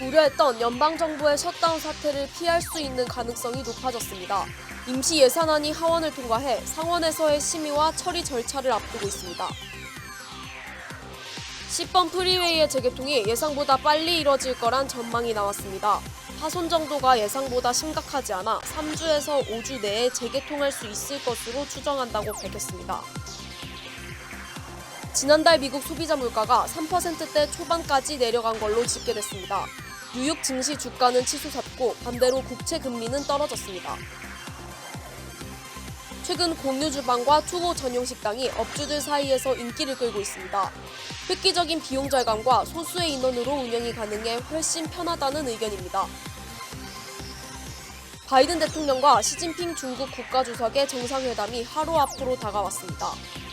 우려했던 연방정부의 셧다운 사태를 피할 수 있는 가능성이 높아졌습니다. 임시 예산안이 하원을 통과해 상원에서의 심의와 처리 절차를 앞두고 있습니다. 10번 프리웨이의 재개통이 예상보다 빨리 이뤄질 거란 전망이 나왔습니다. 파손 정도가 예상보다 심각하지 않아 3주에서 5주 내에 재개통할 수 있을 것으로 추정한다고 밝혔습니다. 지난달 미국 소비자 물가가 3%대 초반까지 내려간 걸로 집계됐습니다. 뉴욕 증시 주가는 치솟았고 반대로 국채 금리는 떨어졌습니다. 최근 공유 주방과 투고 전용 식당이 업주들 사이에서 인기를 끌고 있습니다. 획기적인 비용 절감과 소수의 인원으로 운영이 가능해 훨씬 편하다는 의견입니다. 바이든 대통령과 시진핑 중국 국가주석의 정상회담이 하루 앞으로 다가왔습니다.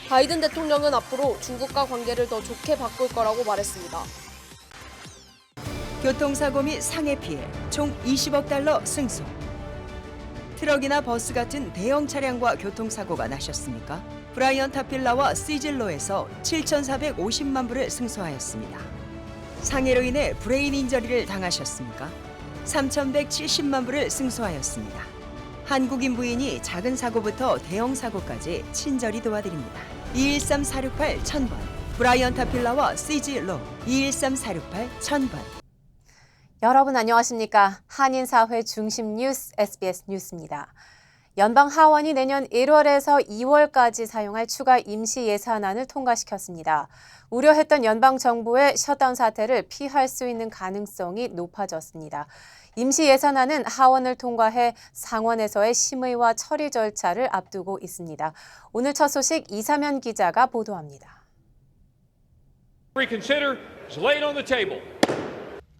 바이든 대통령은 앞으로 중국과 관계를 더 좋게 바꿀 거라고 말했습니다. 교통사고 및 상해 피해 총 20억 달러 승소. 트럭이나 버스 같은 대형 차량과 교통사고가 나셨습니까? 브라이언 타필라와 시즐로에서 7,450만 불을 승소하였습니다. 상해로 인해 브레인 인저리를 당하셨습니까? 3,170만 불을 승소하였습니다. 한국인 부인이 작은 사고부터 대형 사고까지 친절히 도와드립니다. 213-468-1000번 브라이언 타필라와 시즐로 213-468-1000번. 여러분 안녕하십니까? 한인사회 중심 뉴스 SBS 뉴스입니다. 연방 하원이 내년 1월에서 2월까지 사용할 추가 임시 예산안을 통과시켰습니다. 우려했던 연방 정부의 셧다운 사태를 피할 수 있는 가능성이 높아졌습니다. 임시 예산안은 하원을 통과해 상원에서의 심의와 처리 절차를 앞두고 있습니다. 오늘 첫 소식 이사면 기자가 보도합니다. Reconsider is laid on the table.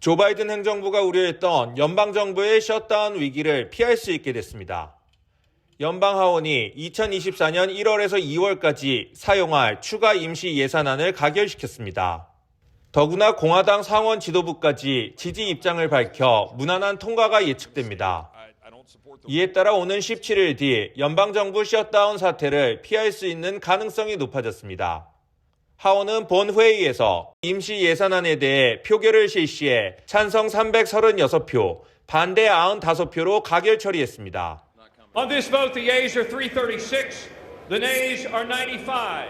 조 바이든 행정부가 우려했던 연방정부의 셧다운 위기를 피할 수 있게 됐습니다. 연방하원이 2024년 1월에서 2월까지 사용할 추가 임시 예산안을 가결시켰습니다. 더구나 공화당 상원 지도부까지 지지 입장을 밝혀 무난한 통과가 예측됩니다. 이에 따라 오는 17일 뒤 연방정부 셧다운 사태를 피할 수 있는 가능성이 높아졌습니다. 하원은 본회의에서 임시 예산안에 대해 표결을 실시해 찬성 336표, 반대 95표로 가결 처리했습니다. On this vote, the yeas are 336, the nays are 95.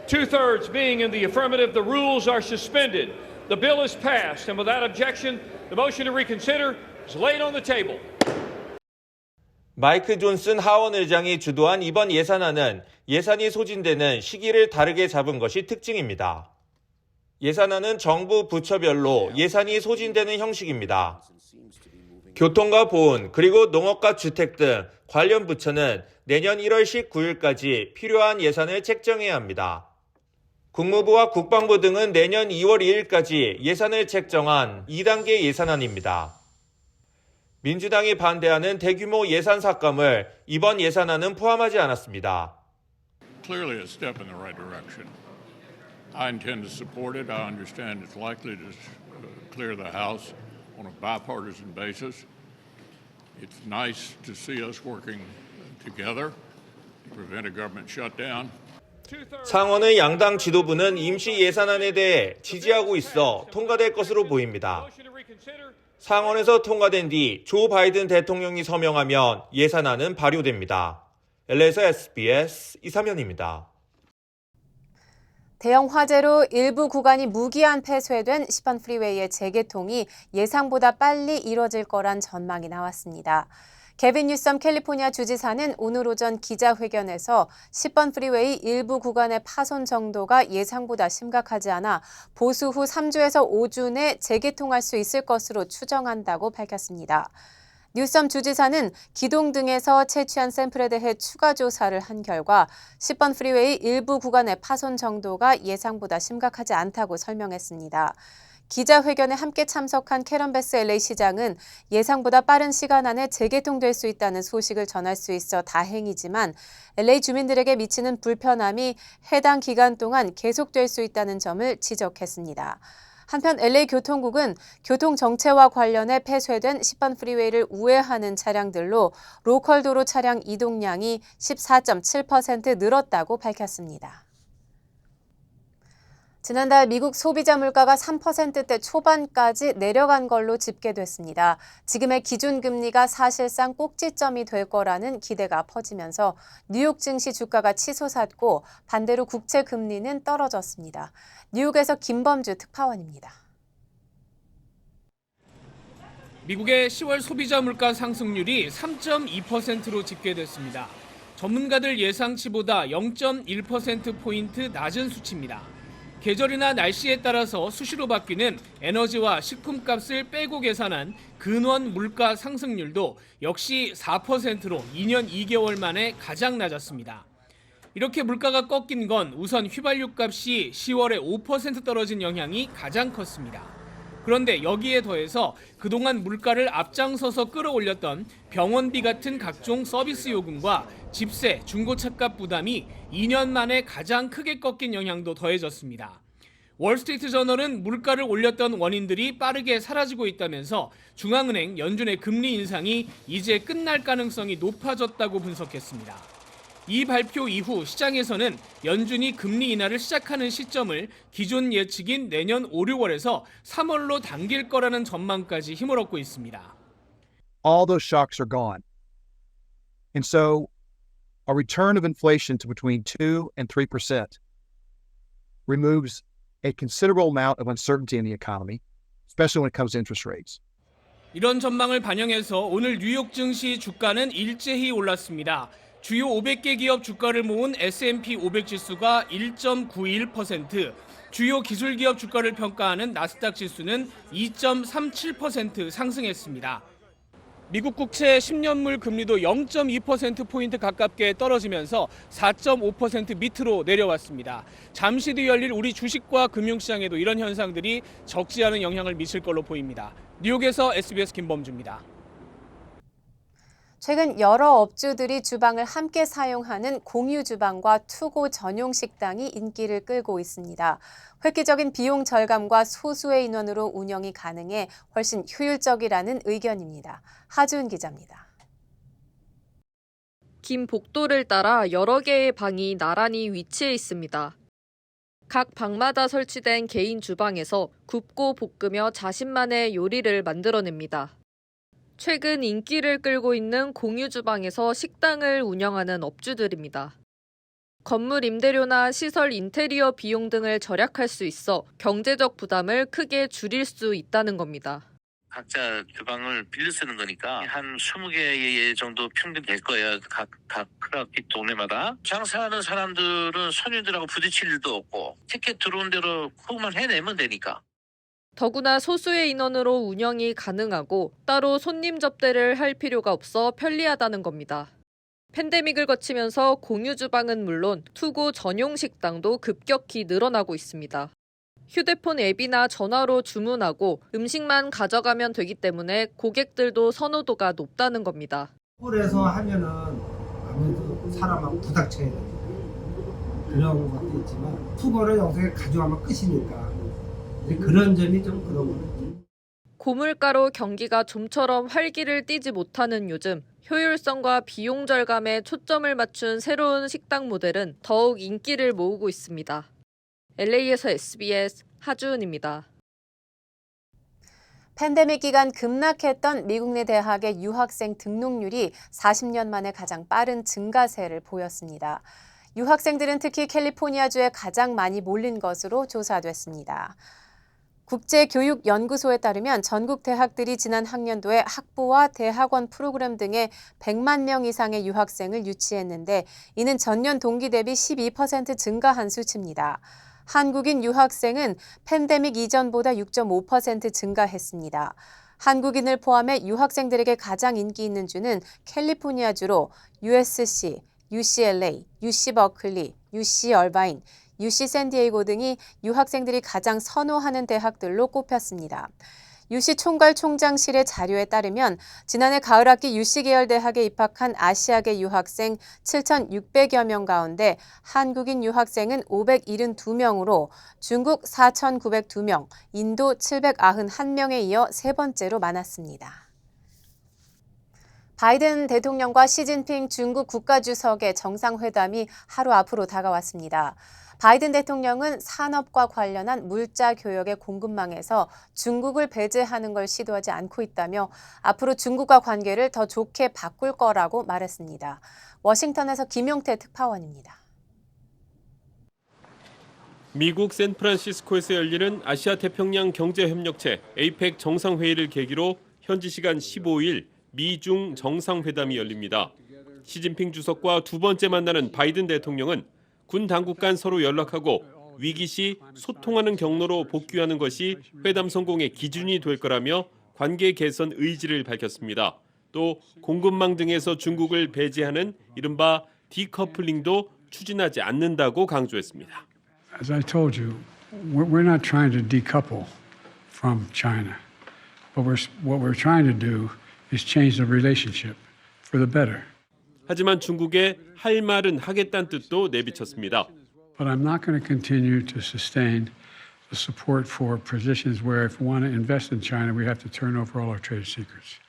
Two-thirds being in the affirmative, the rules are suspended. The bill is passed, and without objection, the motion to reconsider is laid on the table. 마이크 존슨 하원 의장이 주도한 이번 예산안은 예산이 소진되는 시기를 다르게 잡은 것이 특징입니다. 예산안은 정부 부처별로 예산이 소진되는 형식입니다. 교통과 보훈, 그리고 농업과 주택 등 관련 부처는 내년 1월 19일까지 필요한 예산을 책정해야 합니다. 국무부와 국방부 등은 내년 2월 2일까지 예산을 책정한 2단계 예산안입니다. 민주당이 반대하는 대규모 예산 삭감을 이번 예산안은 포함하지 않았습니다. Clearly a step in the right direction. I intend to support it. I understand it's likely to clear the House on a bipartisan basis. It's nice to see us working together to prevent a government shutdown. 상원의 양당 지도부는 임시 예산안에 대해 지지하고 있어 통과될 것으로 보입니다. 상원에서 통과된 뒤 조 바이든 대통령이 서명하면 예산안은 발효됩니다. LA에서 SBS 이사면입니다. 대형 화재로 일부 구간이 무기한 폐쇄된 10번 프리웨이의 재개통이 예상보다 빨리 이뤄질 거란 전망이 나왔습니다. 개빈 뉴섬 캘리포니아 주지사는 오늘 오전 기자회견에서 10번 프리웨이 일부 구간의 파손 정도가 예상보다 심각하지 않아 보수 후 3주에서 5주 내 재개통할 수 있을 것으로 추정한다고 밝혔습니다. 뉴섬 주지사는 기동 등에서 채취한 샘플에 대해 추가 조사를 한 결과 10번 프리웨이 일부 구간의 파손 정도가 예상보다 심각하지 않다고 설명했습니다. 기자회견에 함께 참석한 캐런 베스 LA 시장은 예상보다 빠른 시간 안에 재개통될 수 있다는 소식을 전할 수 있어 다행이지만 LA 주민들에게 미치는 불편함이 해당 기간 동안 계속될 수 있다는 점을 지적했습니다. 한편 LA 교통국은 교통 정체와 관련해 폐쇄된 10번 프리웨이를 우회하는 차량들로 로컬 도로 차량 이동량이 14.7% 늘었다고 밝혔습니다. 지난달 미국 소비자 물가가 3%대 초반까지 내려간 걸로 집계됐습니다. 지금의 기준금리가 사실상 꼭지점이 될 거라는 기대가 퍼지면서 뉴욕 증시 주가가 치솟았고 반대로 국채 금리는 떨어졌습니다. 뉴욕에서 김범주 특파원입니다. 미국의 10월 소비자 물가 상승률이 3.2%로 집계됐습니다. 전문가들 예상치보다 0.1%포인트 낮은 수치입니다. 계절이나 날씨에 따라서 수시로 바뀌는 에너지와 식품값을 빼고 계산한 근원 물가 상승률도 역시 4%로 2년 2개월 만에 가장 낮았습니다. 이렇게 물가가 꺾인 건 우선 휘발유 값이 10월에 5% 떨어진 영향이 가장 컸습니다. 그런데 여기에 더해서 그동안 물가를 앞장서서 끌어올렸던 병원비 같은 각종 서비스 요금과 집세, 중고차값 부담이 2년 만에 가장 크게 꺾인 영향도 더해졌습니다. 월스트리트 저널은 물가를 올렸던 원인들이 빠르게 사라지고 있다면서 중앙은행 연준의 금리 인상이 이제 끝날 가능성이 높아졌다고 분석했습니다. 이 발표 이후 시장에서는 연준이 금리 인하를 시작하는 시점을 기존 예측인 내년 5, 6월에서 3월로 당길 거라는 전망까지 힘을 얻고 있습니다. All those shocks are gone. And so a return of inflation to between 2 and 3% removes a considerable amount of uncertainty in the economy, especially when it comes to interest rates. 이런 전망을 반영해서 오늘 뉴욕 증시 주가는 일제히 올랐습니다. 주요 500개 기업 주가를 모은 S&P 500 지수가 1.91%, 주요 기술 기업 주가를 평가하는 나스닥 지수는 2.37% 상승했습니다. 미국 국채 10년물 금리도 0.2%포인트 가깝게 떨어지면서 4.5% 밑으로 내려왔습니다. 잠시 뒤 열릴 우리 주식과 금융시장에도 이런 현상들이 적지 않은 영향을 미칠 걸로 보입니다. 뉴욕에서 SBS 김범주입니다. 최근 여러 업주들이 주방을 함께 사용하는 공유 주방과 투고 전용 식당이 인기를 끌고 있습니다. 획기적인 비용 절감과 소수의 인원으로 운영이 가능해 훨씬 효율적이라는 의견입니다. 하주은 기자입니다. 긴 복도를 따라 여러 개의 방이 나란히 위치해 있습니다. 각 방마다 설치된 개인 주방에서 굽고 볶으며 자신만의 요리를 만들어냅니다. 최근 인기를 끌고 있는 공유 주방에서 식당을 운영하는 업주들입니다. 건물 임대료나 시설 인테리어 비용 등을 절약할 수 있어 경제적 부담을 크게 줄일 수 있다는 겁니다. 각자 주방을 빌려 쓰는 거니까 한 20개 정도 평균 될 거예요. 각 크라키 동네마다. 장사하는 사람들은 손님들하고 부딪힐 일도 없고 티켓 들어온 대로 그것만 해내면 되니까. 더구나 소수의 인원으로 운영이 가능하고 따로 손님 접대를 할 필요가 없어 편리하다는 겁니다. 팬데믹을 거치면서 공유 주방은 물론 투고 전용 식당도 급격히 늘어나고 있습니다. 휴대폰 앱이나 전화로 주문하고 음식만 가져가면 되기 때문에 고객들도 선호도가 높다는 겁니다. 홀에서 하면은 아무래도 사람하고 부닥쳐야 되니까 그런 것도 있지만 투고를 영상에 가져가면 끝이니까 그런 점이 좀 그러거든요. 고물가로 경기가 좀처럼 활기를 띠지 못하는 요즘 효율성과 비용 절감에 초점을 맞춘 새로운 식당 모델은 더욱 인기를 모으고 있습니다. LA에서 SBS 하주은입니다. 팬데믹 기간 급락했던 미국 내 대학의 유학생 등록률이 40년 만에 가장 빠른 증가세를 보였습니다. 유학생들은 특히 캘리포니아주에 가장 많이 몰린 것으로 조사됐습니다. 국제교육연구소에 따르면 전국 대학들이 지난 학년도에 학부와 대학원 프로그램 등에 100만 명 이상의 유학생을 유치했는데 이는 전년 동기 대비 12% 증가한 수치입니다. 한국인 유학생은 팬데믹 이전보다 6.5% 증가했습니다. 한국인을 포함해 유학생들에게 가장 인기 있는 주는 캘리포니아주로 USC, UCLA, UC 버클리, UC 얼바인, UC 샌디에이고 등이 유학생들이 가장 선호하는 대학들로 꼽혔습니다. UC 총괄 총장실의 자료에 따르면 지난해 가을 학기 UC 계열 대학에 입학한 아시아계 유학생 7,600여 명 가운데 한국인 유학생은 572명으로 중국 4,902명, 인도 791명에 이어 세 번째로 많았습니다. 바이든 대통령과 시진핑 중국 국가주석의 정상회담이 하루 앞으로 다가왔습니다. 바이든 대통령은 산업과 관련한 물자 교역의 공급망에서 중국을 배제하는 걸 시도하지 않고 있다며 앞으로 중국과 관계를 더 좋게 바꿀 거라고 말했습니다. 워싱턴에서 김용태 특파원입니다. 미국 샌프란시스코에서 열리는 아시아 태평양 경제협력체 APEC 정상회의를 계기로 현지 시간 15일 미중 정상회담이 열립니다. 시진핑 주석과 두 번째 만나는 바이든 대통령은 군 당국 간 서로 연락하고 위기 시 소통하는 경로로 복귀하는 것이 회담 성공의 기준이 될 거라며 관계 개선 의지를 밝혔습니다. 또 공급망 등에서 중국을 배제하는 이른바 디커플링도 추진하지 않는다고 강조했습니다. As I told you, we're not trying to decouple from China, but what we're trying to do is change the relationship for the better. 하지만 중국에 할 말은 하겠다는 뜻도 내비쳤습니다. But I'm not going to continue to sustain the support for positions where if we want to invest in China, we have to turn over all our trade secrets.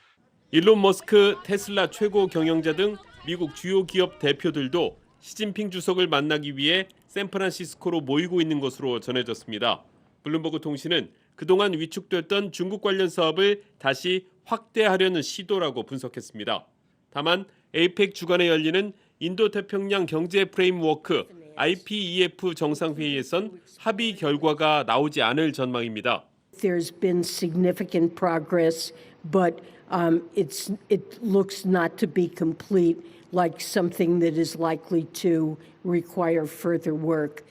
일론 머스크, 테슬라 최고 경영자 등 미국 주요 기업 대표들도 시진핑 주석을 만나기 위해 샌프란시스코로 모이고 있는 것으로 전해졌습니다. 블룸버그 통신은 그동안 위축됐던 중국 관련 사업을 다시 확대하려는 시도라고 분석했습니다. 다만 APEC 주간에 열리는 인도태평양 경제 프레임워크 IPEF 정상회의에선 합의 결과가 나오지 않을 전망입니다. There's been significant progress, but it looks not to be complete, like something that is likely to require further work.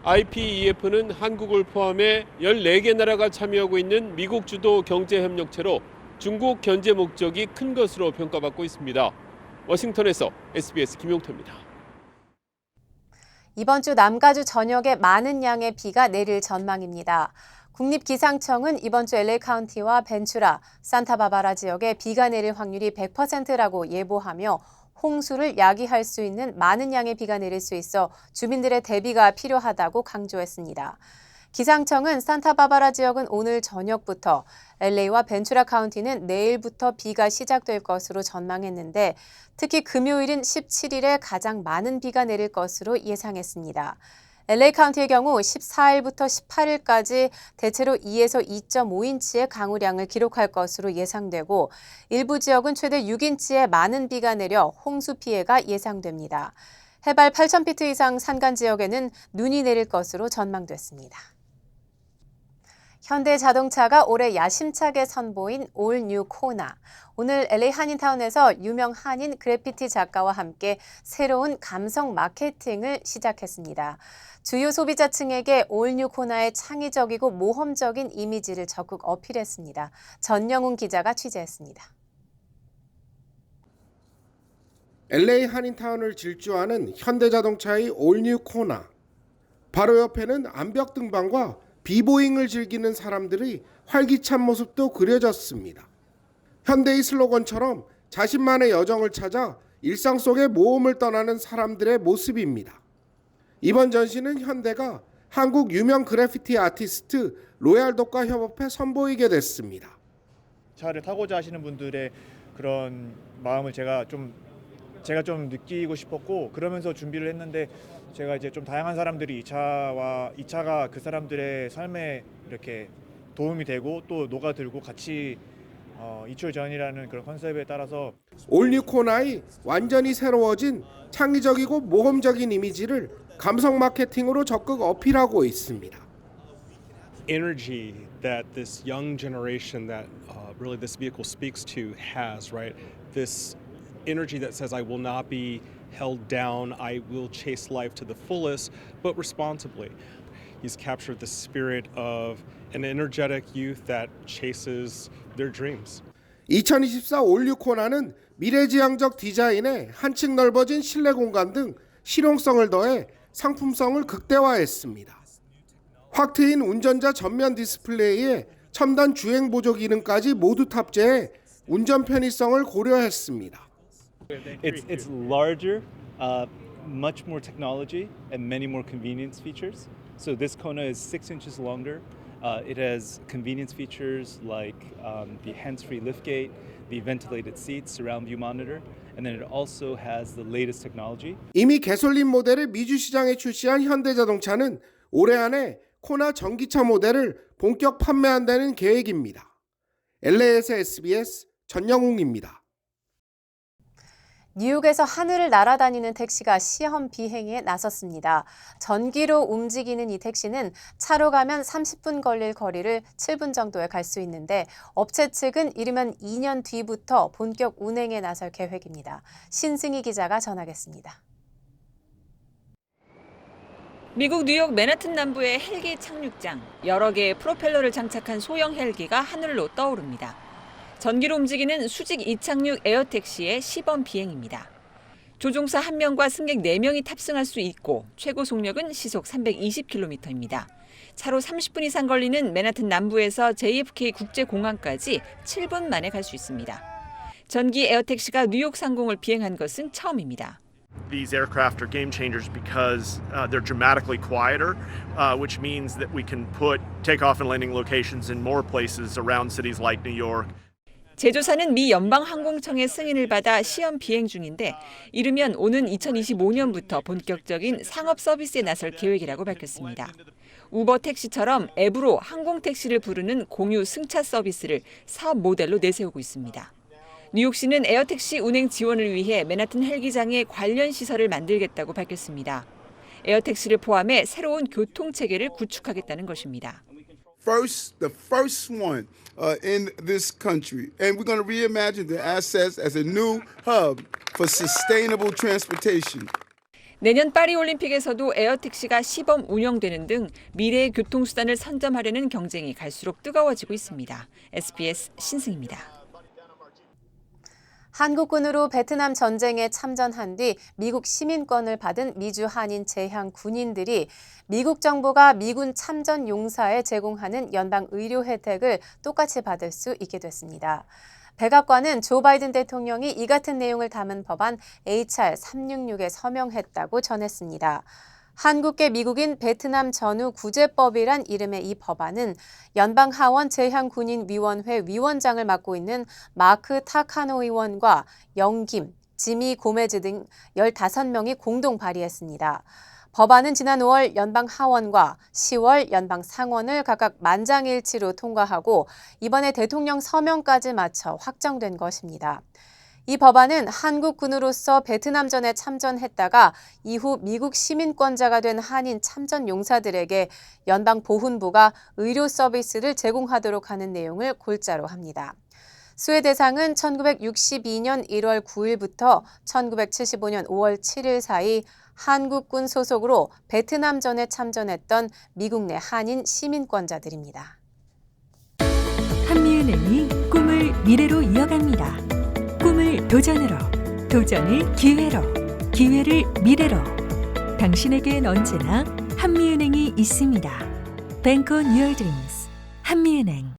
IPEF는 한국을 포함해 14개 나라가 참여하고 있는 미국 주도 경제협력체로 중국 견제 목적이 큰 것으로 평가받고 있습니다. 워싱턴에서 SBS 김용태입니다. 이번 주 남가주 전역에 많은 양의 비가 내릴 전망입니다. 국립기상청은 이번 주 LA 카운티와 벤츄라, 산타바바라 지역에 비가 내릴 확률이 100%라고 예보하며 홍수를 야기할 수 있는 많은 양의 비가 내릴 수 있어 주민들의 대비가 필요하다고 강조했습니다. 기상청은 산타바바라 지역은 오늘 저녁부터, LA와 벤츄라 카운티는 내일부터 비가 시작될 것으로 전망했는데 특히 금요일인 17일에 가장 많은 비가 내릴 것으로 예상했습니다. LA 카운티의 경우 14일부터 18일까지 대체로 2에서 2.5인치의 강우량을 기록할 것으로 예상되고 일부 지역은 최대 6인치의 많은 비가 내려 홍수 피해가 예상됩니다. 해발 8,000피트 이상 산간 지역에는 눈이 내릴 것으로 전망됐습니다. 현대자동차가 올해 야심차게 선보인 올 뉴 코나. 오늘 LA 한인타운에서 유명 한인 그래피티 작가와 함께 새로운 감성 마케팅을 시작했습니다. 주요 소비자층에게 올 뉴 코나의 창의적이고 모험적인 이미지를 적극 어필했습니다. 전영훈 기자가 취재했습니다. LA 한인타운을 질주하는 현대자동차의 올 뉴 코나. 바로 옆에는 암벽 등반과 비보잉을 즐기는 사람들의 활기찬 모습도 그려졌습니다. 현대의 슬로건처럼 자신만의 여정을 찾아 일상 속의 모험을 떠나는 사람들의 모습입니다. 이번 전시는 현대가 한국 유명 그래피티 아티스트 로얄독과 협업해 선보이게 됐습니다. 차를 타고자 하시는 분들의 그런 마음을 제가 좀 느끼고 싶었고, 그러면서 준비를 했는데 제가 이제 좀 다양한 사람들이 이 차가 그 사람들의 삶에 이렇게 도움이 되고 또 녹아들고 같이 이출전이라는 그런 컨셉에 따라서 올 뉴 코나의 완전히 새로워진 창의적이고 모험적인 이미지를 감성 마케팅으로 적극 어필하고 있습니다. Energy that this young generation that really this vehicle speaks to has, right? This energy that says I will not be held down, I will chase life to the fullest, but responsibly. He's captured the spirit of an energetic youth that chases their dreams. 2024 올 뉴 코나는 미래지향적 디자인에 한층 넓어진 실내 공간 등 실용성을 더해 상품성을 극대화했습니다. 확 트인 운전자 전면 디스플레이에 첨단 주행 보조 기능까지 모두 탑재해 운전 편의성을 고려했습니다. It's larger, much more technology, and many more convenience features. So this Kona is 6 inches longer, It has convenience features like the hands-free liftgate, the ventilated seats, surround view monitor, and then it also has the latest technology. 이미 개솔린 모델을 미주 시장에 출시한 현대자동차는 올해 안에 코나 전기차 모델을 본격 판매한다는 계획입니다. LA에서 SBS 전영웅입니다. 뉴욕에서 하늘을 날아다니는 택시가 시험 비행에 나섰습니다. 전기로 움직이는 이 택시는 차로 가면 30분 걸릴 거리를 7분 정도에 갈 수 있는데 업체 측은 이르면 2년 뒤부터 본격 운행에 나설 계획입니다. 신승희 기자가 전하겠습니다. 미국 뉴욕 맨하튼 남부의 헬기 착륙장. 여러 개의 프로펠러를 장착한 소형 헬기가 하늘로 떠오릅니다. 전기로 움직이는 수직 이착륙 에어택시의 시범 비행입니다. 조종사 1명과 승객 4명이 탑승할 수 있고 최고 속력은 시속 320km입니다. 차로 30분 이상 걸리는 맨하튼 남부에서 JFK 국제공항까지 7분 만에 갈 수 있습니다. 전기 에어택시가 뉴욕 상공을 비행한 것은 처음입니다. These aircraft are game changers because they're dramatically quieter, which means that we can put takeoff and landing locations in more places around cities like New York. 제조사는 미 연방항공청의 승인을 받아 시험 비행 중인데 이르면 오는 2025년부터 본격적인 상업 서비스에 나설 계획이라고 밝혔습니다. 우버 택시처럼 앱으로 항공택시를 부르는 공유 승차 서비스를 사업 모델로 내세우고 있습니다. 뉴욕시는 에어택시 운행 지원을 위해 맨하튼 헬기장에 관련 시설을 만들겠다고 밝혔습니다. 에어택시를 포함해 새로운 교통체계를 구축하겠다는 것입니다. The first one in this country. And we're going to reimagine the assets as a new hub for sustainable transportation. 내년 파리 올림픽에서도 에어택시가 시범 운영되는 등 미래의 교통수단을 선점하려는 경쟁이 갈수록 뜨거워지고 있습니다. SBS 신승입니다. 한국군으로 베트남 전쟁에 참전한 뒤 미국 시민권을 받은 미주 한인 재향 군인들이 미국 정부가 미군 참전 용사에 제공하는 연방 의료 혜택을 똑같이 받을 수 있게 됐습니다. 백악관은 조 바이든 대통령이 이 같은 내용을 담은 법안 HR 366에 서명했다고 전했습니다. 한국계 미국인 베트남 전후 구제법이란 이름의 이 법안은 연방 하원 재향군인위원회 위원장을 맡고 있는 마크 타카노 의원과 영김, 지미 고메즈 등 15명이 공동 발의했습니다. 법안은 지난 5월 연방 하원과 10월 연방 상원을 각각 만장일치로 통과하고 이번에 대통령 서명까지 마쳐 확정된 것입니다. 이 법안은 한국군으로서 베트남전에 참전했다가 이후 미국 시민권자가 된 한인 참전 용사들에게 연방보훈부가 의료 서비스를 제공하도록 하는 내용을 골자로 합니다. 수혜 대상은 1962년 1월 9일부터 1975년 5월 7일 사이 한국군 소속으로 베트남전에 참전했던 미국 내 한인 시민권자들입니다. 한미은행이 꿈을 미래로 이어갑니다. 꿈을 도전으로, 도전을 기회로, 기회를 미래로. 당신에겐 언제나 한미은행이 있습니다. Bank on your dreams. 한미은행.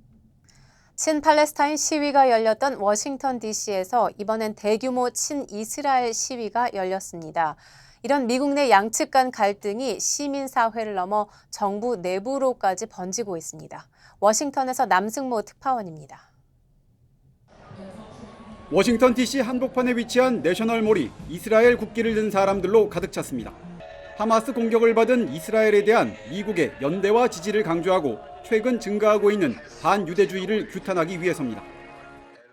친팔레스타인 시위가 열렸던 워싱턴 DC에서 이번엔 대규모 친이스라엘 시위가 열렸습니다. 이런 미국 내 양측 간 갈등이 시민사회를 넘어 정부 내부로까지 번지고 있습니다. 워싱턴에서 남승모 특파원입니다. 워싱턴 DC 한복판에 위치한 내셔널몰이 이스라엘 국기를 든 사람들로 가득 찼습니다. 하마스 공격을 받은 이스라엘에 대한 미국의 연대와 지지를 강조하고 최근 증가하고 있는 반유대주의를 규탄하기 위해서입니다.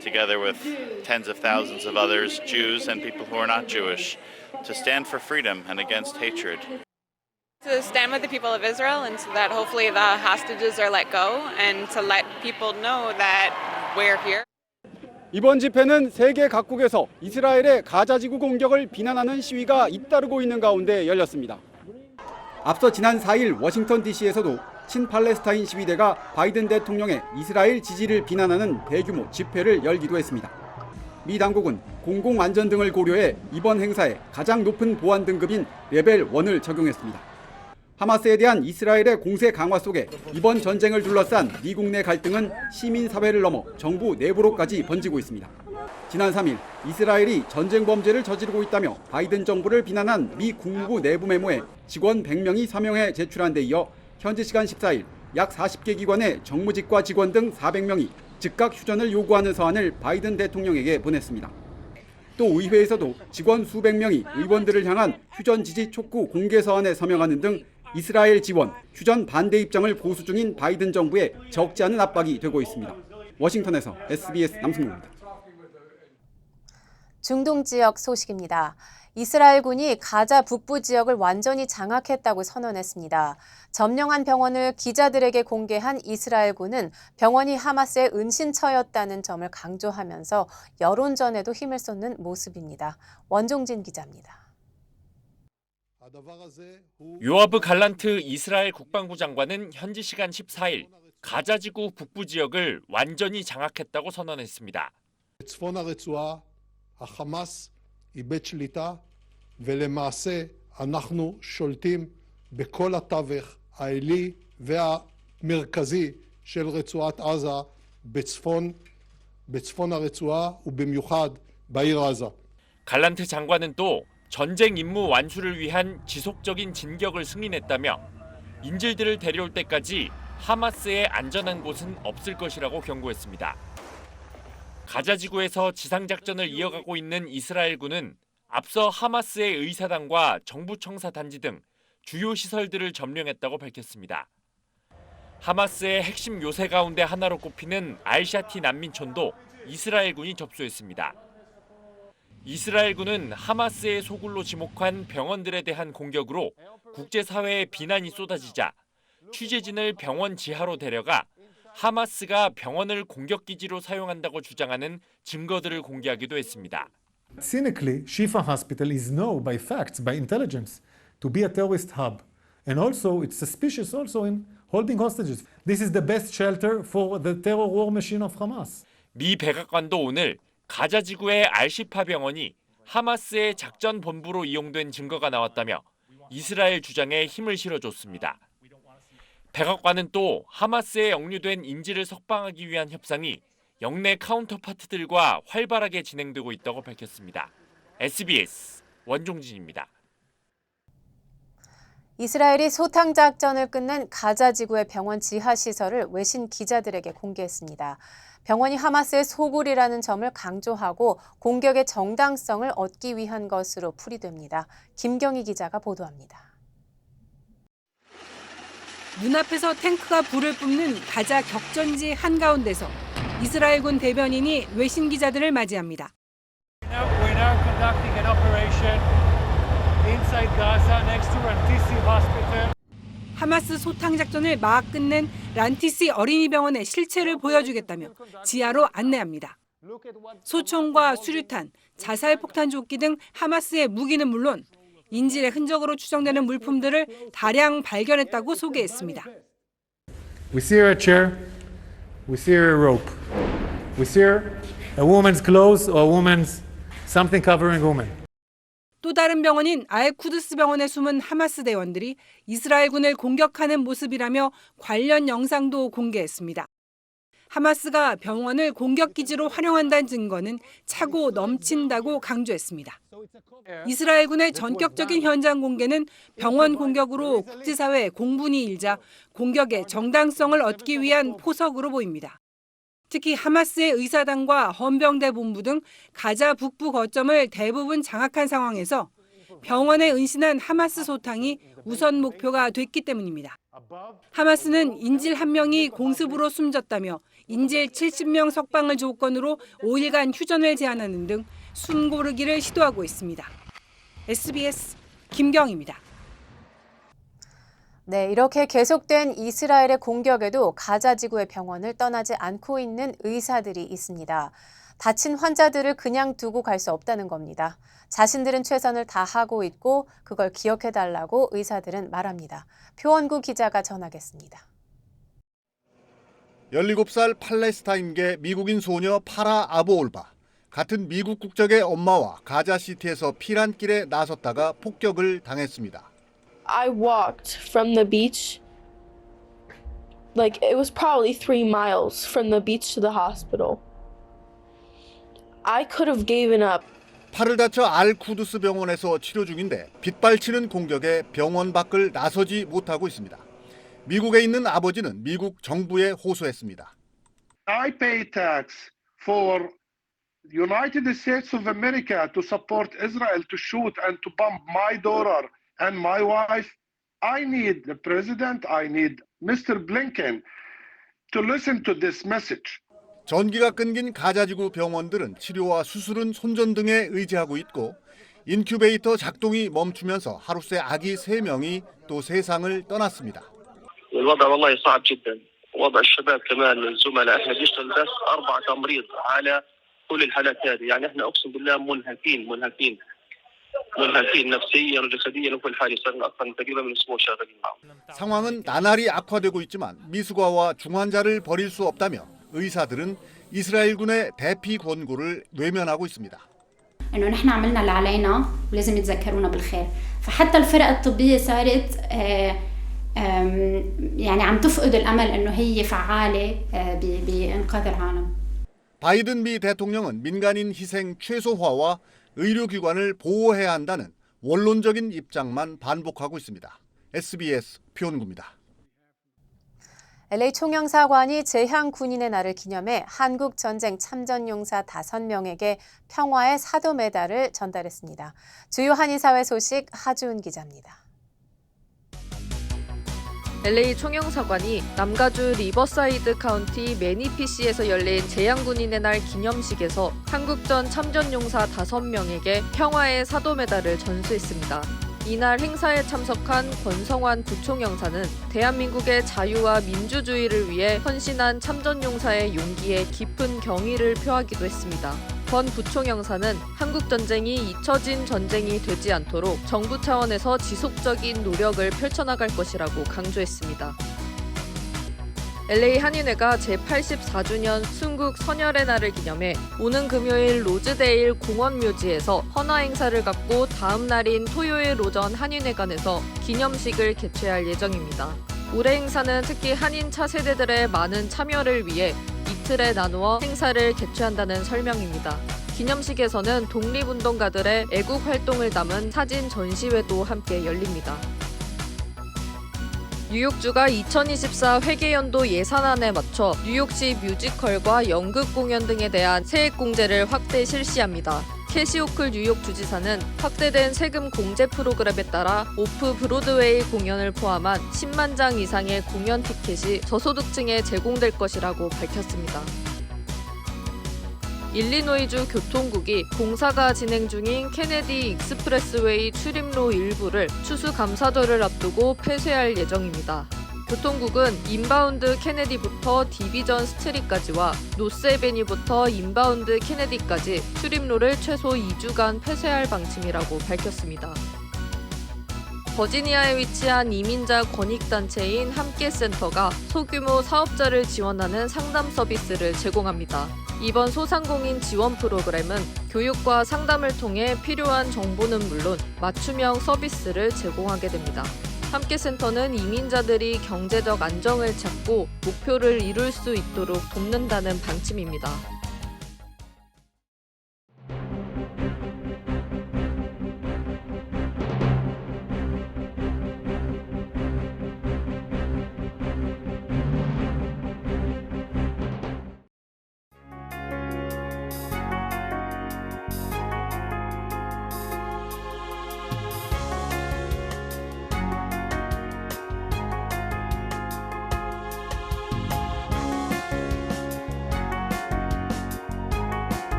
Together with tens of thousands of others, Jews and people who are not Jewish, to stand for freedom and against hatred. To stand with the people of Israel and so that hopefully the hostages are let go and to let people know that we're here. 이번 집회는 세계 각국에서 이스라엘의 가자지구 공격을 비난하는 시위가 잇따르고 있는 가운데 열렸습니다. 앞서 지난 4일 워싱턴 DC에서도 친팔레스타인 시위대가 바이든 대통령의 이스라엘 지지를 비난하는 대규모 집회를 열기도 했습니다. 미 당국은 공공안전 등을 고려해 이번 행사에 가장 높은 보안 등급인 레벨 1을 적용했습니다. 하마스에 대한 이스라엘의 공세 강화 속에 이번 전쟁을 둘러싼 미국 내 갈등은 시민사회를 넘어 정부 내부로까지 번지고 있습니다. 지난 3일 이스라엘이 전쟁 범죄를 저지르고 있다며 바이든 정부를 비난한 미 국무부 내부 메모에 직원 100명이 서명해 제출한 데 이어 현지 시간 14일 약 40개 기관의 정무직과 직원 등 400명이 즉각 휴전을 요구하는 서한을 바이든 대통령에게 보냈습니다. 또 의회에서도 직원 수백 명이 의원들을 향한 휴전 지지 촉구 공개 서한에 서명하는 등 이스라엘 지원, 휴전 반대 입장을 고수 중인 바이든 정부에 적지 않은 압박이 되고 있습니다. 워싱턴에서 SBS 남승용입니다. 중동 지역 소식입니다. 이스라엘군이 가자 북부 지역을 완전히 장악했다고 선언했습니다. 점령한 병원을 기자들에게 공개한 이스라엘군은 병원이 하마스의 은신처였다는 점을 강조하면서 여론전에도 힘을 쏟는 모습입니다. 원종진 기자입니다. 요아브 갈란트 이스라엘 국방부 장관은 현지 시간 14일 가자지구 북부 지역을 완전히 장악했다고 선언했습니다. החמאס איבד שליטה ולמעשה אנחנו שולטים בכל התווך העילי והמרכזי של רצועת עזה בצפון הרצועה ובמיוחד בעיר עזה. 갈란트 장관은 또 전쟁 임무 완수를 위한 지속적인 진격을 승인했다며 인질들을 데려올 때까지 하마스의 안전한 곳은 없을 것이라고 경고했습니다. 가자 지구에서 지상작전을 이어가고 있는 이스라엘군은 앞서 하마스의 의사당과 정부청사 단지 등 주요 시설들을 점령했다고 밝혔습니다. 하마스의 핵심 요새 가운데 하나로 꼽히는 알샤티 난민촌도 이스라엘군이 접수했습니다. 이스라엘군은 하마스의 소굴로 지목한 병원들에 대한 공격으로 국제사회의 비난이 쏟아지자 취재진을 병원 지하로 데려가 하마스가 병원을 공격기지로 사용한다고 주장하는 증거들을 공개하기도 했습니다. Cynically, Shifa Hospital is known by facts, by intelligence, to be a terrorist hub. And also, it's suspicious also in holding hostages. This is the best shelter for the terror war machine of Hamas. 미 백악관도 오늘 가자 지구의 알시파 병원이 하마스의 작전 본부로 이용된 증거가 나왔다며 이스라엘 주장에 힘을 실어줬습니다. 백악관은 또 하마스에 억류된 인질을 석방하기 위한 협상이 영내 카운터파트들과 활발하게 진행되고 있다고 밝혔습니다. SBS 원종진입니다. 이스라엘이 소탕 작전을 끝낸 가자 지구의 병원 지하 시설을 외신 기자들에게 공개했습니다. 병원이 하마스의 소굴이라는 점을 강조하고 공격의 정당성을 얻기 위한 것으로 풀이됩니다. 김경희 기자가 보도합니다. 눈앞에서 탱크가 불을 뿜는 가자 격전지 한가운데서 이스라엘군 대변인이 외신 기자들을 맞이합니다. We're now conducting an operation inside Gaza next to Rantisi Hospital. 하마스 소탕 작전을 막 끝낸 란티시 어린이병원의 실체를 보여주겠다며 지하로 안내합니다. 소총과 수류탄, 자살폭탄 조끼 등 하마스의 무기는 물론 인질의 흔적으로 추정되는 물품들을 다량 발견했다고 소개했습니다. We see a chair, we see a rope, we see a woman's clothes or a woman's something covering woman. 또 다른 병원인 알쿠드스 병원에 숨은 하마스 대원들이 이스라엘군을 공격하는 모습이라며 관련 영상도 공개했습니다. 하마스가 병원을 공격기지로 활용한다는 증거는 차고 넘친다고 강조했습니다. 이스라엘군의 전격적인 현장 공개는 병원 공격으로 국제사회에 공분이 일자 공격의 정당성을 얻기 위한 포석으로 보입니다. 특히 하마스의 의사당과 헌병대 본부 등 가자 북부 거점을 대부분 장악한 상황에서 병원에 은신한 하마스 소탕이 우선 목표가 됐기 때문입니다. 하마스는 인질 1명이 공습으로 숨졌다며 인질 70명 석방을 조건으로 5일간 휴전을 제한하는 등 숨고르기를 시도하고 있습니다. SBS 김경희입니다. 네, 이렇게 계속된 이스라엘의 공격에도 가자 지구의 병원을 떠나지 않고 있는 의사들이 있습니다. 다친 환자들을 그냥 두고 갈 수 없다는 겁니다. 자신들은 최선을 다하고 있고 그걸 기억해달라고 의사들은 말합니다. 표원구 기자가 전하겠습니다. 17살 팔레스타인계 미국인 소녀 파라 아부올바. 같은 미국 국적의 엄마와 가자시티에서 피난길에 나섰다가 폭격을 당했습니다. I walked from the beach, like it was probably 3 miles from the beach to the hospital. I could have given up. 팔을 다쳐 알쿠드스 병원에서 치료 중인데 빗발치는 공격에 병원 밖을 나서지 못하고 있습니다. 미국에 있는 아버지는 미국 정부에 호소했습니다. I pay tax for United States of America to support Israel to shoot and to bomb my daughter and my wife. I need the president, I need Mr. Blinken to listen to this message. 전기가 끊긴 가자지구 병원들은 치료와 수술은 손전등에 의지하고 있고 인큐베이터 작동이 멈추면서 하루 새 아기 3명이 또 세상을 떠났습니다. الوضع والله صعب جدا. وضع الشباب كمان الزملاء احنا بنشتغل بس 4 تمريض على كل الحالات هذه يعني احنا اقسم بالله منهكين نفسيا وجسديا وكل حاجه صرنا اكثر تقريبا من اسبوع شغالين معهم. 상황은 나날이 악화되고 있지만 미수과와 중환자를 버릴 수 없다며 의사들은 이스라엘군의 대피 권고를 외면하고 있습니다. انه نحن عملنا اللي علينا ولازم يتذكرونا بالخير. فحتى الفرق الطبيه صارت يعني عم تفقد الامل انه هي فعاله بانقاذ العالم. 바이든 미 대통령은 민간인 희생 최소화와 의료기관을 보호해야 한다는 원론적인 입장만 반복하고 있습니다. SBS 표은구입니다. LA 총영사관이 재향 군인의 날을 기념해 한국 전쟁 참전용사 5명에게 평화의 사도 메달을 전달했습니다. 주요 한인사회 소식 하주은 기자입니다. LA 총영사관이 남가주 리버사이드 카운티 매니피시에서 열린 재향군인의 날 기념식에서 한국전 참전용사 5명에게 평화의 사도 메달을 전수했습니다. 이날 행사에 참석한 권성환 부총영사는 대한민국의 자유와 민주주의를 위해 헌신한 참전용사의 용기에 깊은 경의를 표하기도 했습니다. 권 부총영사는 한국전쟁이 잊혀진 전쟁이 되지 않도록 정부 차원에서 지속적인 노력을 펼쳐나갈 것이라고 강조했습니다. LA 한인회가 제84주년 순국 선열의 날을 기념해 오는 금요일 로즈데일 공원묘지에서 헌화 행사를 갖고 다음 날인 토요일 오전 한인회관에서 기념식을 개최할 예정입니다. 올해 행사는 특히 한인 차세대들의 많은 참여를 위해 이틀에 나누어 행사를 개최한다는 설명입니다. 기념식에서는 독립운동가들의 애국 활동을 담은 사진 전시회도 함께 열립니다. 뉴욕주가 2024 회계연도 예산안에 맞춰 뉴욕시 뮤지컬과 연극 공연 등에 대한 세액 공제를 확대 실시합니다. 캐시 호클 뉴욕 주지사는 확대된 세금 공제 프로그램에 따라 오프 브로드웨이 공연을 포함한 10만 장 이상의 공연 티켓이 저소득층에 제공될 것이라고 밝혔습니다. 일리노이주 교통국이 공사가 진행 중인 케네디 익스프레스웨이 출입로 일부를 추수감사절을 앞두고 폐쇄할 예정입니다. 교통국은 인바운드 케네디부터 디비전 스트리트까지와 노스에베뉴부터 인바운드 케네디까지 출입로를 최소 2주간 폐쇄할 방침이라고 밝혔습니다. 버지니아에 위치한 이민자 권익단체인 함께센터가 소규모 사업자를 지원하는 상담 서비스를 제공합니다. 이번 소상공인 지원 프로그램은 교육과 상담을 통해 필요한 정보는 물론 맞춤형 서비스를 제공하게 됩니다. 함께센터는 이민자들이 경제적 안정을 찾고 목표를 이룰 수 있도록 돕는다는 방침입니다.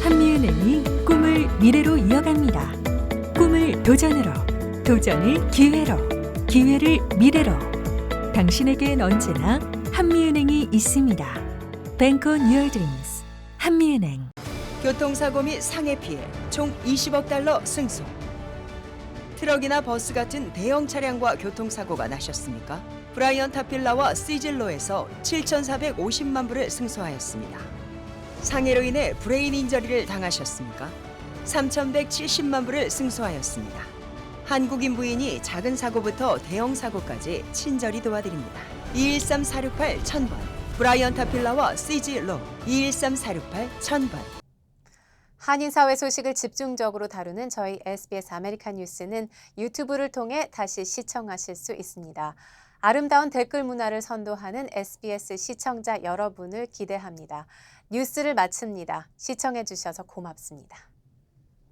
한미은행이 꿈을 미래로 이어갑니다. 꿈을 도전으로, 도전을 기회로, 기회를 미래로. 당신에겐 언제나 한미은행이 있습니다. Bank on your dreams. 한미은행. 교통사고 및 상해 피해 총 20억 달러 승소. 트럭이나 버스 같은 대형 차량과 교통사고가 나셨습니까? 브라이언 타필라와 시즐로에서 7,450만 불을 승소하였습니다. 상해로 인해 브레인 인저리를 당하셨습니까? 3,170만 불을 승소하였습니다. 한국인 부인이 작은 사고부터 대형 사고까지 친절히 도와드립니다. 213-468-1000번 브라이언 타필라와 시즐로 213-468-1000번. 한인 사회 소식을 집중적으로 다루는 저희 SBS 아메리칸 뉴스는 유튜브를 통해 다시 시청하실 수 있습니다. 아름다운 댓글 문화를 선도하는 SBS 시청자 여러분을 기대합니다. 뉴스를 마칩니다. 시청해 주셔서 고맙습니다.